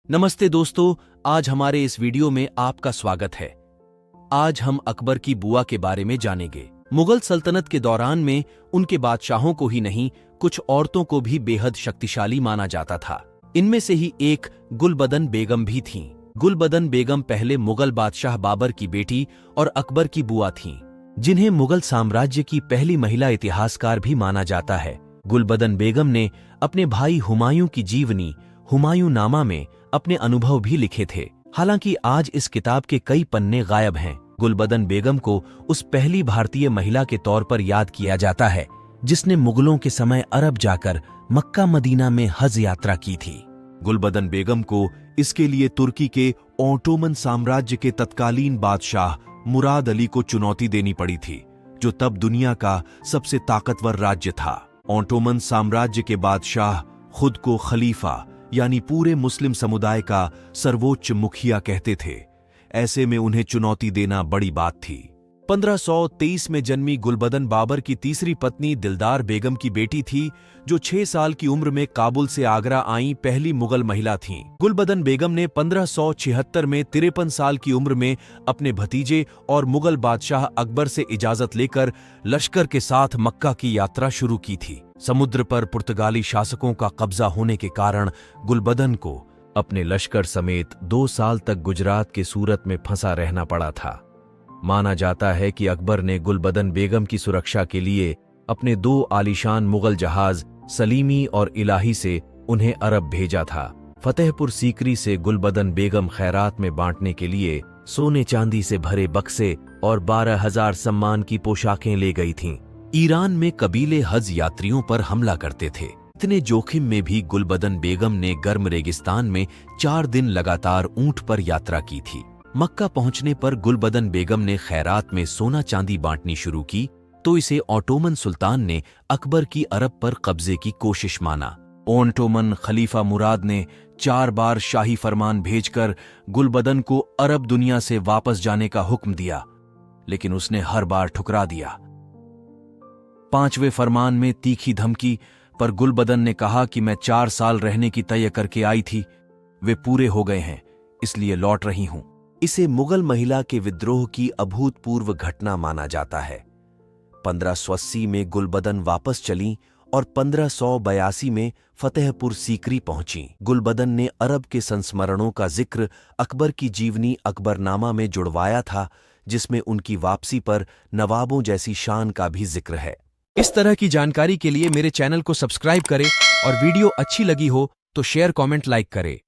नमस्ते दोस्तों, आज हमारे इस वीडियो में आपका स्वागत है। आज हम अकबर की बुआ के बारे में जानेंगे। मुगल सल्तनत के दौरान में उनके बादशाहों को ही नहीं, कुछ औरतों को भी बेहद शक्तिशाली माना जाता था। इनमें से ही एक गुलबदन बेगम भी थीं। गुलबदन बेगम पहले मुगल बादशाह बाबर की बेटी और अकबर की बुआ थीं, जिन्हें मुगल साम्राज्य की पहली महिला इतिहासकार भी माना जाता है। गुलबदन बेगम ने अपने भाई हुमायूं की जीवनी हुमायूं नामा में अपने अनुभव भी लिखे थे। हालांकि आज इस किताब के कई पन्ने गायब हैं। गुलबदन बेगम को उस पहली भारतीय महिला के तौर पर याद किया जाता है जिसने मुगलों के समय अरब जाकर मक्का मदीना में हज यात्रा की थी। गुलबदन बेगम को इसके लिए तुर्की के ओटोमन साम्राज्य के तत्कालीन बादशाह मुराद अली को चुनौती देनी पड़ी थी, जो तब दुनिया का सबसे ताकतवर राज्य था। ओटोमन साम्राज्य के बादशाह खुद को खलीफा यानी पूरे मुस्लिम समुदाय का सर्वोच्च मुखिया कहते थे। ऐसे में उन्हें चुनौती देना बड़ी बात थी। 1523 में जन्मी गुलबदन बाबर की तीसरी पत्नी दिलदार बेगम की बेटी थी, जो 6 साल की उम्र में काबुल से आगरा आई पहली मुगल महिला थीं। गुलबदन बेगम ने 1576 में 53 साल की उम्र में अपने भतीजे और मुगल बादशाह अकबर से इजाजत लेकर लश्कर के साथ मक्का की यात्रा शुरू की थी। समुद्र पर पुर्तगाली शासकों का कब्जा होने के कारण गुलबदन को अपने लश्कर समेत 2 साल तक गुजरात के सूरत में फंसा रहना पड़ा था। माना जाता है कि अकबर ने गुलबदन बेगम की सुरक्षा के लिए अपने 2 आलीशान मुगल जहाज सलीमी और इलाही से उन्हें अरब भेजा था। फतेहपुर सीकरी से गुलबदन बेगम खैरात में बांटने के लिए सोने चांदी से भरे बक्से और 12,000 सम्मान की पोशाकें ले गई थीं। ईरान में कबीले हज यात्रियों पर हमला करते थे। इतने जोखिम में भी गुलबदन बेगम ने गर्म रेगिस्तान में 4 दिन लगातार ऊंट पर यात्रा की थी। मक्का पहुंचने पर गुलबदन बेगम ने खैरात में सोना चांदी बांटनी शुरू की, तो इसे ओटोमन सुल्तान ने अकबर की अरब पर कब्जे की कोशिश माना। ओटोमन खलीफा मुराद ने 4 बार शाही फरमान भेजकर गुलबदन को अरब दुनिया से वापस जाने का हुक्म दिया, लेकिन उसने हर बार ठुकरा दिया। 5वें फरमान में तीखी धमकी पर गुलबदन ने कहा कि मैं 4 साल रहने की तय करके आई थी, वे पूरे हो गए हैं, इसलिए लौट रही हूं। इसे मुगल महिला के विद्रोह की अभूतपूर्व घटना माना जाता है। 1580 में गुलबदन वापस चलीं और 1582 में फतेहपुर सीकरी पहुंची। गुलबदन ने अरब के संस्मरणों का जिक्र अकबर की जीवनी अकबरनामा में जुड़वाया था, जिसमें उनकी वापसी पर नवाबों जैसी शान का भी जिक्र है। इस तरह की जानकारी के लिए मेरे चैनल को सब्सक्राइब करें और वीडियो अच्छी लगी हो तो शेयर, कमेंट, लाइक करें।